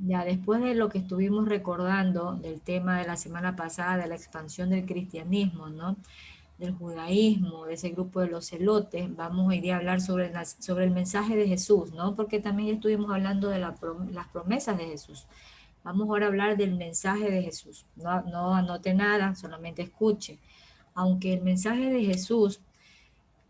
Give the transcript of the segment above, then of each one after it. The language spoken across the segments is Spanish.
Ya después de lo que estuvimos recordando del tema de la semana pasada, de la expansión del cristianismo, ¿no? Del judaísmo, de ese grupo de los celotes, vamos hoy día a hablar sobre, sobre el mensaje de Jesús, ¿no? Porque también ya estuvimos hablando de las promesas de Jesús. Vamos ahora a hablar del mensaje de Jesús. No, no anote nada, solamente escuche. Aunque el mensaje de Jesús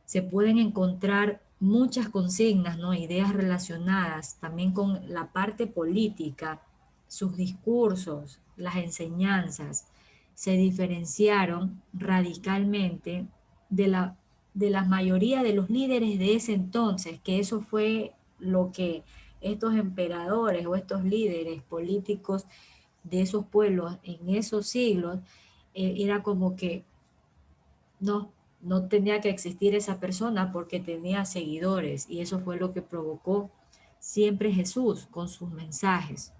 se pueden encontrar muchas consignas, ¿no? Ideas relacionadas también con la parte política, sus discursos, las enseñanzas, se diferenciaron radicalmente de de la mayoría de los líderes de ese entonces, que eso fue lo que estos emperadores o estos líderes políticos de esos pueblos en esos siglos, era como que no, no tenía que existir esa persona porque tenía seguidores y eso fue lo que provocó siempre Jesús con sus mensajes.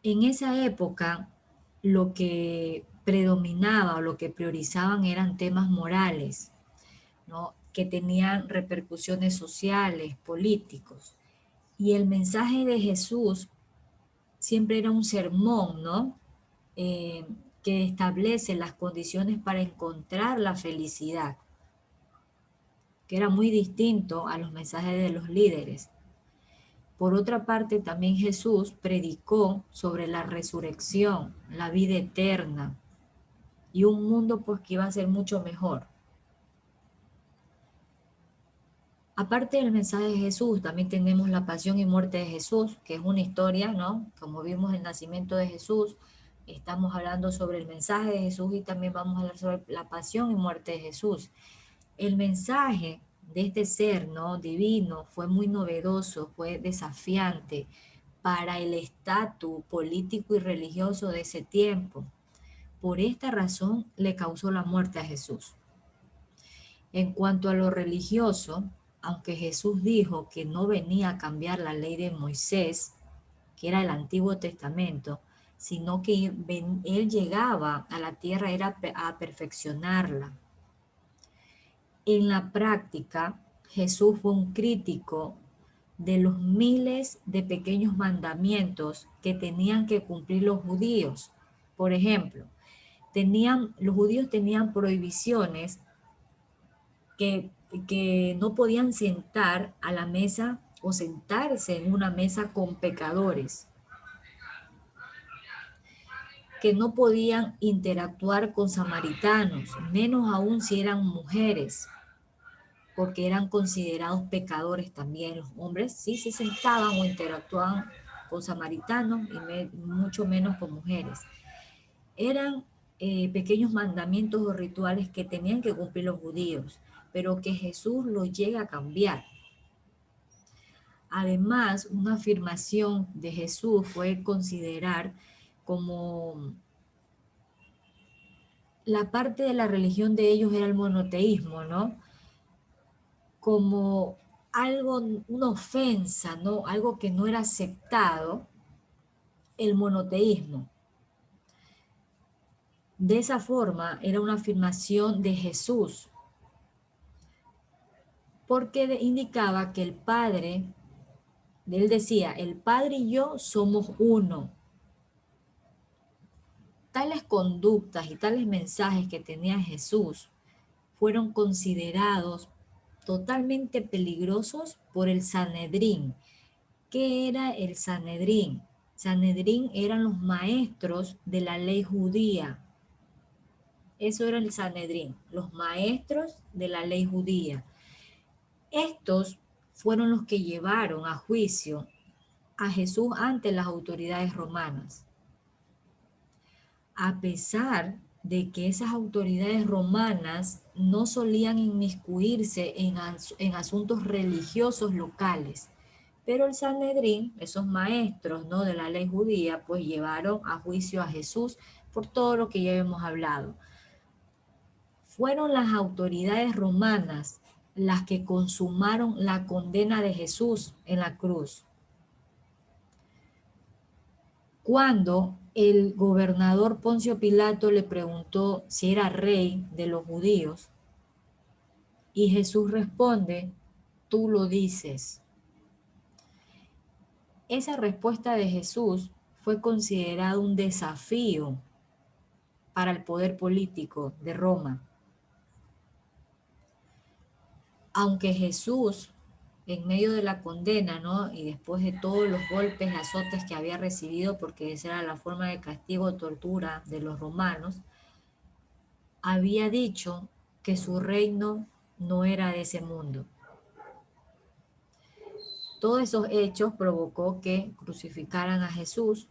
En esa época, lo que predominaba o lo que priorizaban eran temas morales, ¿no? Que tenían repercusiones sociales, políticos. Y el mensaje de Jesús siempre era un sermón, ¿no? Que establece las condiciones para encontrar la felicidad, que era muy distinto a los mensajes de los líderes. Por otra parte, también Jesús predicó sobre la resurrección, la vida eterna y un mundo pues que iba a ser mucho mejor. Aparte del mensaje de Jesús, también tenemos la pasión y muerte de Jesús, que es una historia, ¿no? Como vimos el nacimiento de Jesús, estamos hablando sobre el mensaje de Jesús y también vamos a hablar sobre la pasión y muerte de Jesús. El mensaje de este ser, ¿no? Divino fue muy novedoso, fue desafiante para el estatus político y religioso de ese tiempo. Por esta razón le causó la muerte a Jesús. En cuanto a lo religioso, aunque Jesús dijo que no venía a cambiar la ley de Moisés, que era el Antiguo Testamento, sino que él llegaba a la tierra era a perfeccionarla. En la práctica, Jesús fue un crítico de los miles de pequeños mandamientos que tenían que cumplir los judíos. Por ejemplo, los judíos tenían prohibiciones que, que no podían sentar a la mesa o sentarse en una mesa con pecadores, que no podían interactuar con samaritanos, menos aún si eran mujeres, porque eran considerados pecadores también. Los hombres sí se sentaban o interactuaban con samaritanos y mucho menos con mujeres. Eran pequeños mandamientos o rituales que tenían que cumplir los judíos, pero que Jesús los llega a cambiar. Además, una afirmación de Jesús fue considerar como la parte de la religión de ellos era el monoteísmo, ¿no? Como algo, una ofensa, ¿no? Algo que no era aceptado, el monoteísmo. De esa forma era una afirmación de Jesús, porque indicaba que el Padre, él decía, el Padre y yo somos uno. Tales conductas y tales mensajes que tenía Jesús fueron considerados totalmente peligrosos por el Sanedrín. ¿Qué era el Sanedrín? Sanedrín eran los maestros de la ley judía. Eso era el Sanedrín, los maestros de la ley judía. Estos fueron los que llevaron a juicio a Jesús ante las autoridades romanas. A pesar de que esas autoridades romanas no solían inmiscuirse en asuntos religiosos locales, pero el Sanedrín, esos maestros, ¿no?, de la ley judía, pues llevaron a juicio a Jesús por todo lo que ya hemos hablado. Fueron las autoridades romanas las que consumaron la condena de Jesús en la cruz. Cuando el gobernador Poncio Pilato le preguntó si era rey de los judíos, y Jesús responde, tú lo dices. Esa respuesta de Jesús fue considerada un desafío para el poder político de Roma. Aunque Jesús, en medio de la condena, ¿no? Y después de todos los golpes y azotes que había recibido, porque esa era la forma de castigo o tortura de los romanos, había dicho que su reino no era de ese mundo. Todos esos hechos provocó que crucificaran a Jesús,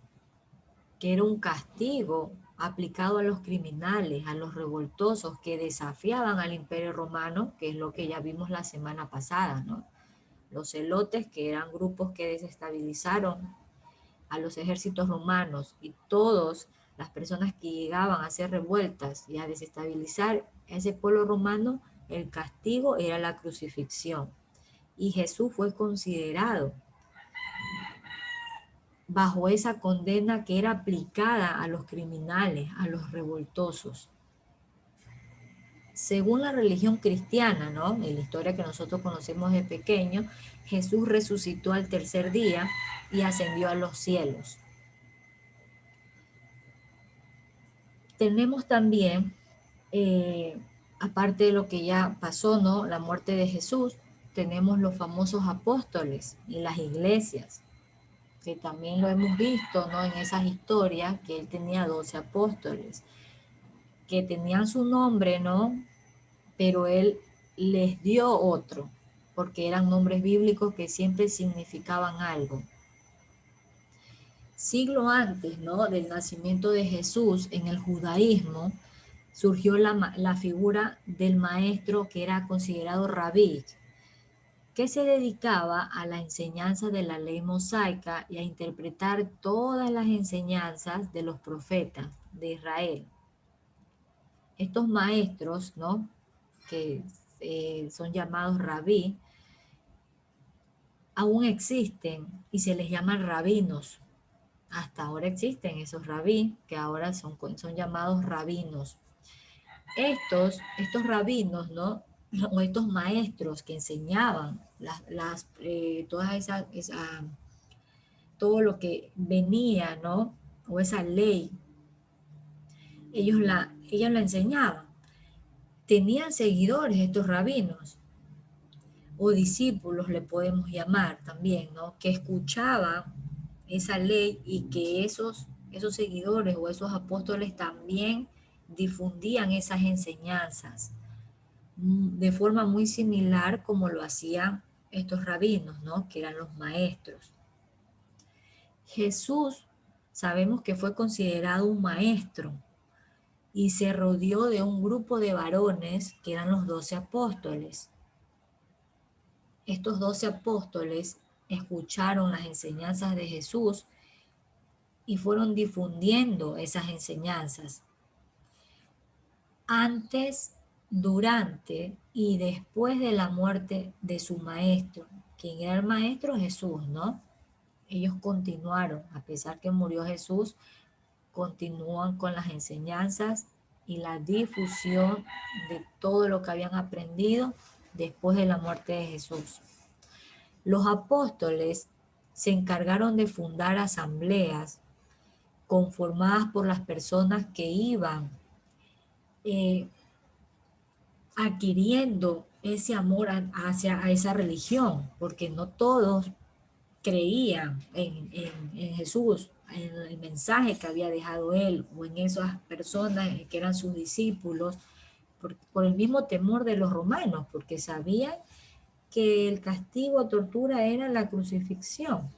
que era un castigo aplicado a los criminales, a los revoltosos que desafiaban al Imperio Romano, que es lo que ya vimos la semana pasada, ¿no? Los celotes, que eran grupos que desestabilizaron a los ejércitos romanos, y todas las personas que llegaban a hacer revueltas y a desestabilizar a ese pueblo romano, el castigo era la crucifixión. Y Jesús fue considerado bajo esa condena que era aplicada a los criminales, a los revoltosos. Según la religión cristiana, ¿no? En la historia que nosotros conocemos de pequeño, Jesús resucitó al tercer día y ascendió a los cielos. Tenemos también, aparte de lo que ya pasó, ¿no? La muerte de Jesús, tenemos los famosos apóstoles y las iglesias, que también lo hemos visto, ¿no? En esas historias, que él tenía 12 apóstoles, que tenían su nombre, ¿no? Pero él les dio otro, porque eran nombres bíblicos que siempre significaban algo. Siglo antes, ¿no? Del nacimiento de Jesús en el judaísmo, surgió la figura del maestro que era considerado rabí, que se dedicaba a la enseñanza de la ley mosaica y a interpretar todas las enseñanzas de los profetas de Israel. Estos maestros, ¿no? Que son llamados rabí, aún existen y se les llaman rabinos. Hasta ahora existen esos rabí, que ahora son llamados rabinos. Estos rabinos, ¿no? O estos maestros que enseñaban todas todo lo que venía, ¿no? O esa ley, ellos la enseñaban. Tenían seguidores estos rabinos, o discípulos le podemos llamar también, ¿no? Que escuchaban esa ley y que esos seguidores o esos apóstoles también difundían esas enseñanzas de forma muy similar como lo hacían estos rabinos, ¿no? Que eran los maestros. Jesús sabemos que fue considerado un maestro y se rodeó de un grupo de varones que eran los 12 apóstoles. Estos 12 apóstoles escucharon las enseñanzas de Jesús y fueron difundiendo esas enseñanzas. Antes, durante y después de la muerte de su maestro. ¿Quién era el maestro? Jesús, ¿no? Ellos continuaron, a pesar que murió Jesús, continúan con las enseñanzas y la difusión de todo lo que habían aprendido después de la muerte de Jesús. Los apóstoles se encargaron de fundar asambleas conformadas por las personas que iban adquiriendo ese amor hacia esa religión, porque no todos creían en Jesús, en el mensaje que había dejado él, o en esas personas que eran sus discípulos, por el mismo temor de los romanos, porque sabían que el castigo o tortura era la crucifixión.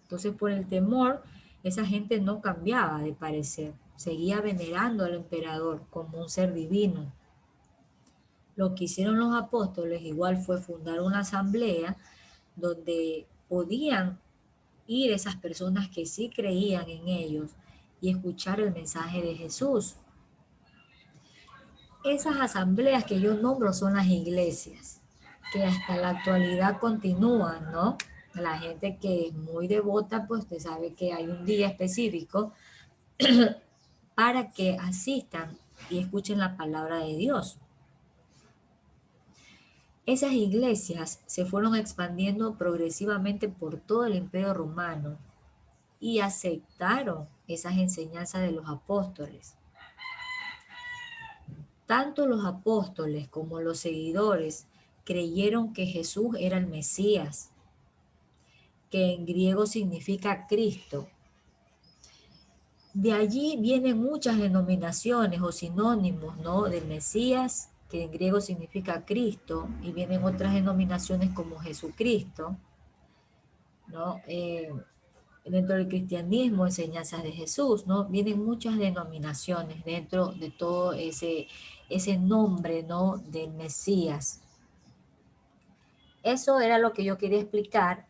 Entonces, por el temor, esa gente no cambiaba de parecer, seguía venerando al emperador como un ser divino. Lo que hicieron los apóstoles igual fue fundar una asamblea donde podían ir esas personas que sí creían en ellos y escuchar el mensaje de Jesús. Esas asambleas que yo nombro son las iglesias, que hasta la actualidad continúan, ¿no? La gente que es muy devota, pues te sabe que hay un día específico para que asistan y escuchen la palabra de Dios. Esas iglesias se fueron expandiendo progresivamente por todo el Imperio Romano y aceptaron esas enseñanzas de los apóstoles. Tanto los apóstoles como los seguidores creyeron que Jesús era el Mesías, que en griego significa Cristo. De allí vienen muchas denominaciones o sinónimos, ¿no? Del Mesías, que en griego significa Cristo, y vienen otras denominaciones como Jesucristo, ¿no? Dentro del cristianismo, enseñanzas de Jesús, ¿no? Vienen muchas denominaciones dentro de todo ese nombre, ¿no? Del Mesías. Eso era lo que yo quería explicar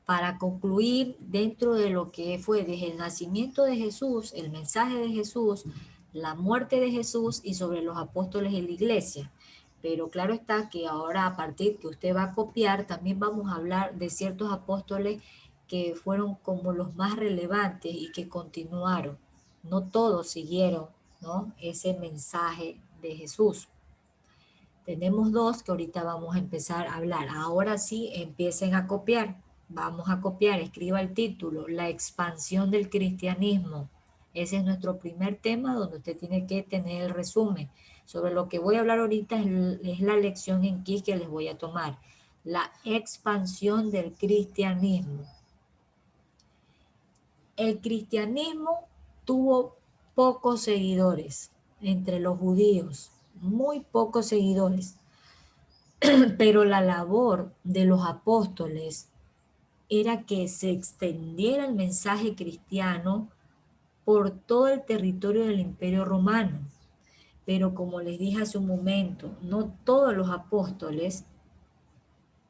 para concluir dentro de lo que fue desde el nacimiento de Jesús, el mensaje de Jesús, la muerte de Jesús y sobre los apóstoles en la iglesia. Pero claro está que ahora a partir que usted va a copiar, también vamos a hablar de ciertos apóstoles que fueron como los más relevantes y que continuaron. No todos siguieron, ¿no? Ese mensaje de Jesús. Tenemos dos que ahorita vamos a empezar a hablar. Ahora sí, empiecen a copiar. Vamos a copiar, escriba el título, la expansión del cristianismo. Ese es nuestro primer tema donde usted tiene que tener el resumen. Sobre lo que voy a hablar ahorita es la lección en Key que les voy a tomar. La expansión del cristianismo. El cristianismo tuvo pocos seguidores entre los judíos, muy pocos seguidores. Pero la labor de los apóstoles era que se extendiera el mensaje cristiano por todo el territorio del Imperio Romano. Pero como les dije hace un momento, no todos los apóstoles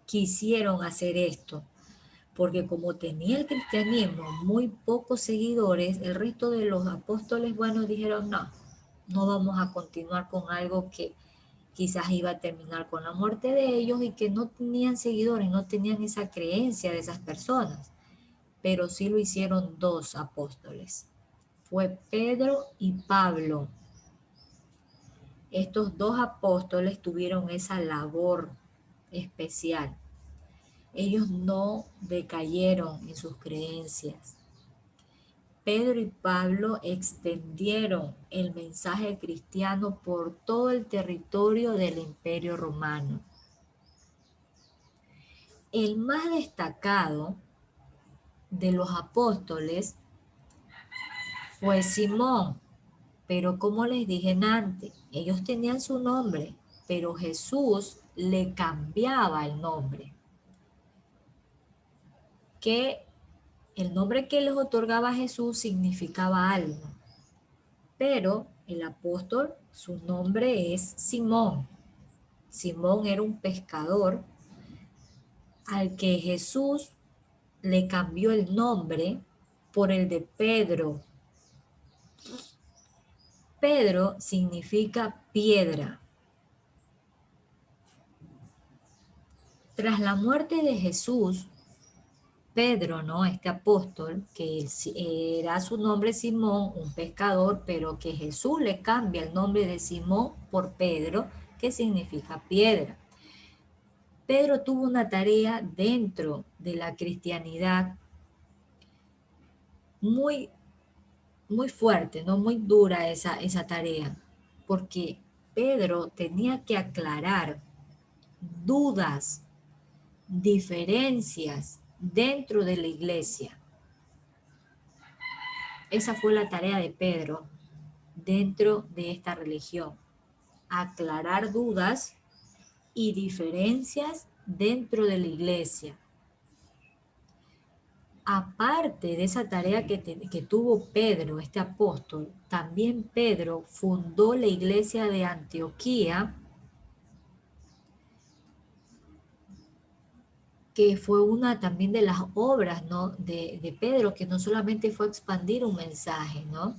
quisieron hacer esto, porque como tenía el cristianismo muy pocos seguidores, el resto de los apóstoles, bueno, dijeron, no, no vamos a continuar con algo que quizás iba a terminar con la muerte de ellos y que no tenían seguidores, no tenían esa creencia de esas personas, pero sí lo hicieron dos apóstoles. Fue Pedro y Pablo. Estos dos apóstoles tuvieron esa labor especial. Ellos no decayeron en sus creencias. Pedro y Pablo extendieron el mensaje cristiano por todo el territorio del Imperio Romano. El más destacado de los apóstoles fue Simón, pero como les dije antes, ellos tenían su nombre, pero Jesús le cambiaba el nombre, que el nombre que les otorgaba a Jesús significaba algo, pero el apóstol, su nombre es Simón. Simón era un pescador al que Jesús le cambió el nombre por el de Pedro. Pedro significa piedra. Tras la muerte de Jesús, Pedro, ¿no? Este apóstol, que era su nombre Simón, un pescador, pero que Jesús le cambia el nombre de Simón por Pedro, que significa piedra. Pedro tuvo una tarea dentro de la cristianidad muy, muy fuerte, ¿no? Muy dura esa tarea, porque Pedro tenía que aclarar dudas, diferencias dentro de la iglesia. Esa fue la tarea de Pedro dentro de esta religión, aclarar dudas y diferencias dentro de la iglesia. Aparte de esa tarea que tuvo Pedro, este apóstol, también Pedro fundó la iglesia de Antioquía, que fue una también de las obras, ¿no? de Pedro, que no solamente fue expandir un mensaje, ¿no?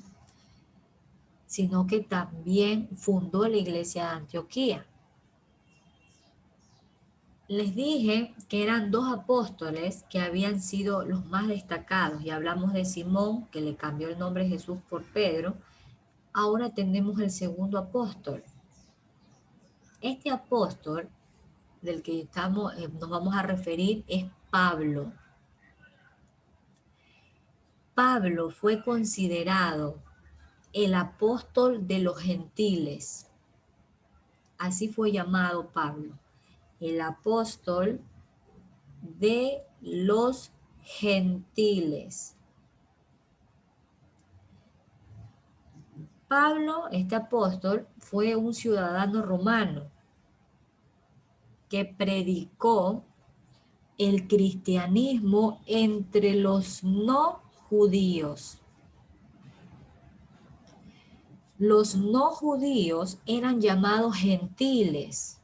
Sino que también fundó la iglesia de Antioquía. Les dije que eran dos apóstoles que habían sido los más destacados y hablamos de Simón, que le cambió el nombre Jesús por Pedro. Ahora tenemos el segundo apóstol. Este apóstol del que nos vamos a referir es Pablo. Pablo fue considerado el apóstol de los gentiles. Así fue llamado Pablo, el apóstol de los gentiles. Pablo, este apóstol, fue un ciudadano romano que predicó el cristianismo entre los no judíos. Los no judíos eran llamados gentiles.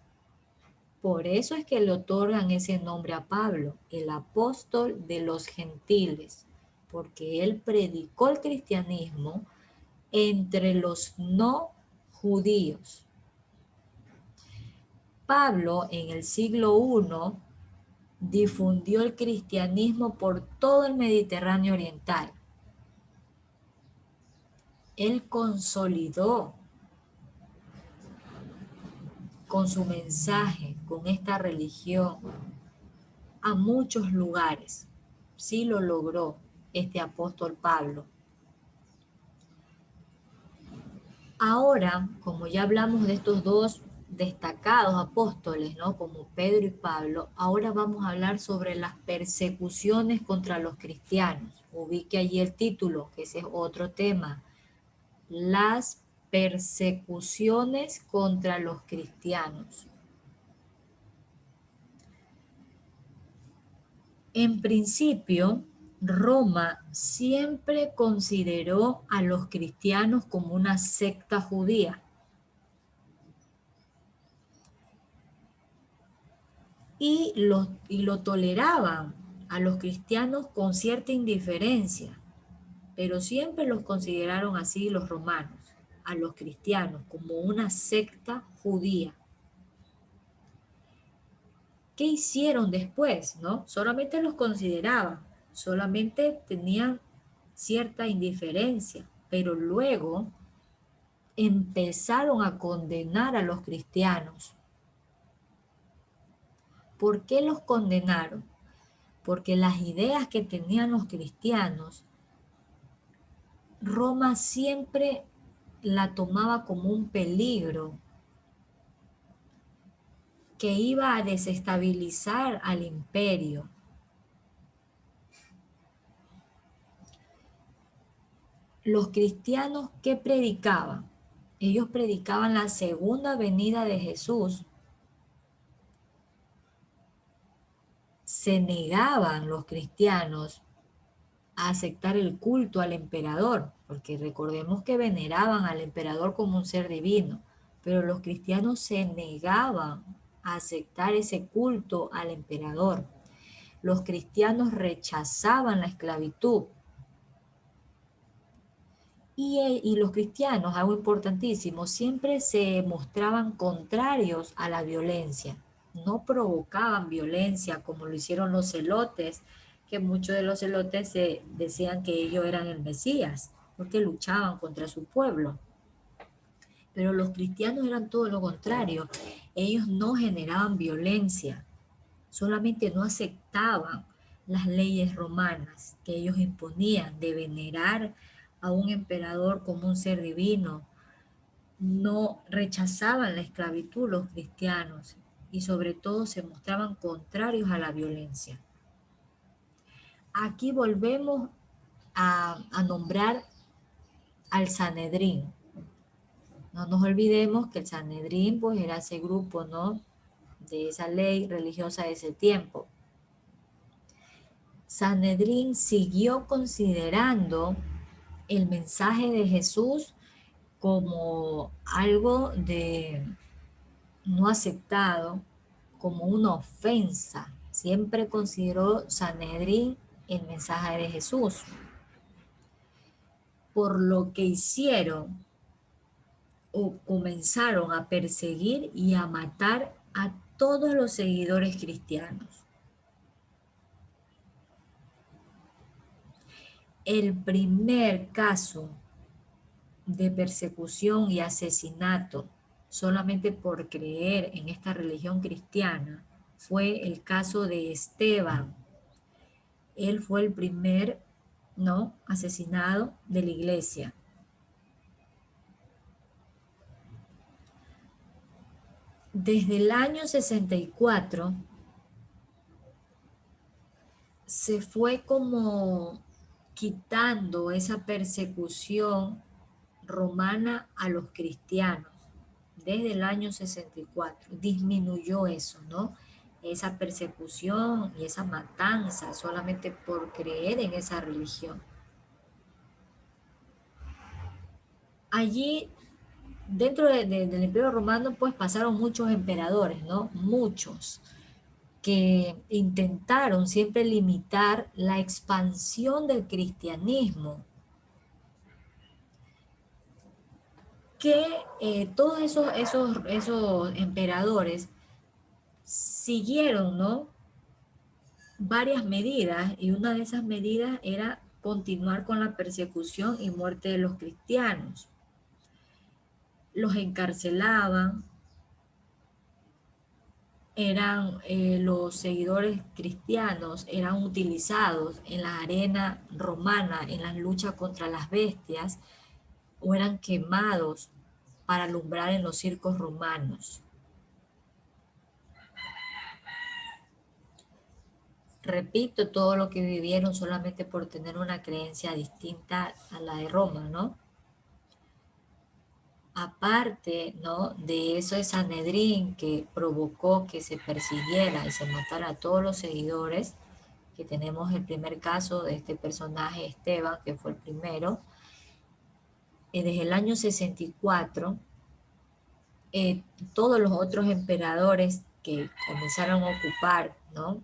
Por eso es que le otorgan ese nombre a Pablo, el apóstol de los gentiles, porque él predicó el cristianismo entre los no judíos. Pablo en el siglo I difundió el cristianismo por todo el Mediterráneo oriental. Él consolidó con su mensaje, con esta religión, a muchos lugares. Sí lo logró este apóstol Pablo. Ahora, como ya hablamos de estos dos destacados apóstoles, ¿no? Como Pedro y Pablo, ahora vamos a hablar sobre las persecuciones contra los cristianos. Ubique allí el título, que ese es otro tema. Las persecuciones contra los cristianos. En principio, Roma siempre consideró a los cristianos como una secta judía y lo toleraban a los cristianos con cierta indiferencia, pero siempre los consideraron así los romanos, a los cristianos como una secta judía. ¿Qué hicieron después? ¿No? Solamente los consideraban, solamente tenían cierta indiferencia, pero luego empezaron a condenar a los cristianos. ¿Por qué los condenaron? Porque las ideas que tenían los cristianos, Roma siempre la tomaba como un peligro que iba a desestabilizar al imperio. Los cristianos, ¿qué predicaban? Ellos predicaban la segunda venida de Jesús. Se negaban los cristianos a aceptar el culto al emperador, porque recordemos que veneraban al emperador como un ser divino, pero los cristianos se negaban a aceptar ese culto al emperador. Los cristianos rechazaban la esclavitud. Y los cristianos, algo importantísimo, siempre se mostraban contrarios a la violencia. No provocaban violencia como lo hicieron los celotes, que muchos de los celotes decían que ellos eran el Mesías, porque luchaban contra su pueblo. Pero los cristianos eran todo lo contrario. Ellos no generaban violencia, solamente no aceptaban las leyes romanas que ellos imponían de venerar a un emperador como un ser divino. No rechazaban la esclavitud los cristianos y sobre todo se mostraban contrarios a la violencia. Aquí volvemos a nombrar al Sanedrín. No nos olvidemos que el Sanedrín pues era ese grupo, ¿no?, de esa ley religiosa de ese tiempo. Sanedrín siguió considerando el mensaje de Jesús como algo de no aceptado, como una ofensa. Siempre consideró Sanedrín el mensaje de Jesús. Por lo que hicieron o comenzaron a perseguir y a matar a todos los seguidores cristianos. El primer caso de persecución y asesinato solamente por creer en esta religión cristiana fue el caso de Esteban. Él fue el primer, ¿no?, asesinado de la iglesia. Desde el año 64 se fue como quitando esa persecución romana a los cristianos. Desde el año 64 disminuyó eso, ¿no? Esa persecución y esa matanza solamente por creer en esa religión. Allí, dentro del Imperio Romano, pues pasaron muchos emperadores, ¿no? Muchos, que intentaron siempre limitar la expansión del cristianismo, que todos esos emperadores siguieron, ¿no?, varias medidas, y una de esas medidas era continuar con la persecución y muerte de los cristianos. Los encarcelaban, los seguidores cristianos eran utilizados en la arena romana, en las luchas contra las bestias, o eran quemados para alumbrar en los circos romanos. Repito, todo lo que vivieron solamente por tener una creencia distinta a la de Roma, ¿no? Aparte, ¿no?, de eso de Sanedrín, que provocó que se persiguiera y se matara a todos los seguidores, que tenemos el primer caso de este personaje Esteban, que fue el primero, desde el año 64, todos los otros emperadores que comenzaron a ocupar, ¿no?,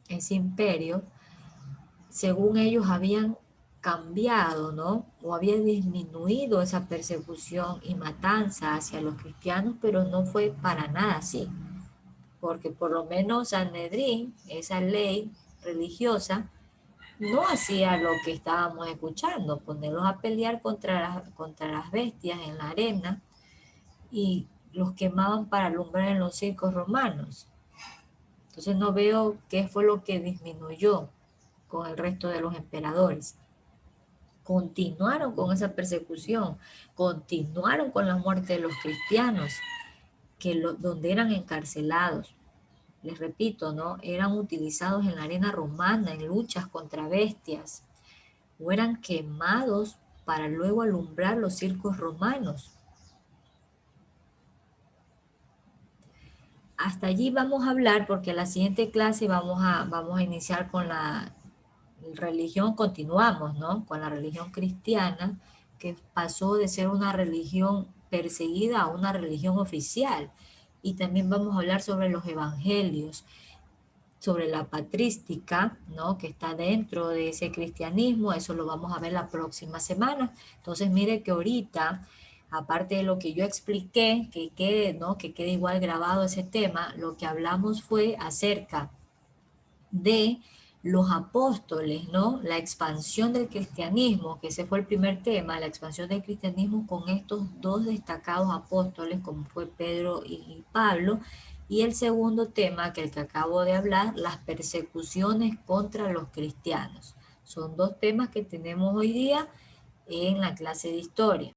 ese imperio, según ellos habían cambiado, ¿no?, o había disminuido esa persecución y matanza hacia los cristianos, pero no fue para nada así, porque por lo menos Sanedrín, esa ley religiosa, no hacía lo que estábamos escuchando, ponerlos a pelear contra las bestias en la arena, y los quemaban para alumbrar en los circos romanos. Entonces no veo qué fue lo que disminuyó con el resto de los emperadores. Continuaron con esa persecución, continuaron con la muerte de los cristianos, donde eran encarcelados. Les repito, ¿no?, eran utilizados en la arena romana, en luchas contra bestias, o eran quemados para luego alumbrar los circos romanos. Hasta allí vamos a hablar, porque en la siguiente clase vamos a iniciar con la religión, continuamos, ¿no?, con la religión cristiana, que pasó de ser una religión perseguida a una religión oficial. Y también vamos a hablar sobre los evangelios, sobre la patrística, ¿no?, que está dentro de ese cristianismo. Eso lo vamos a ver la próxima semana. Entonces, mire que ahorita, aparte de lo que yo expliqué, que quede, ¿no?, que quede igual grabado ese tema, lo que hablamos fue acerca de los apóstoles, ¿no?, la expansión del cristianismo, que ese fue el primer tema, la expansión del cristianismo con estos dos destacados apóstoles, como fue Pedro y Pablo, y el segundo tema, que el que acabo de hablar, las persecuciones contra los cristianos. Son dos temas que tenemos hoy día en la clase de historia.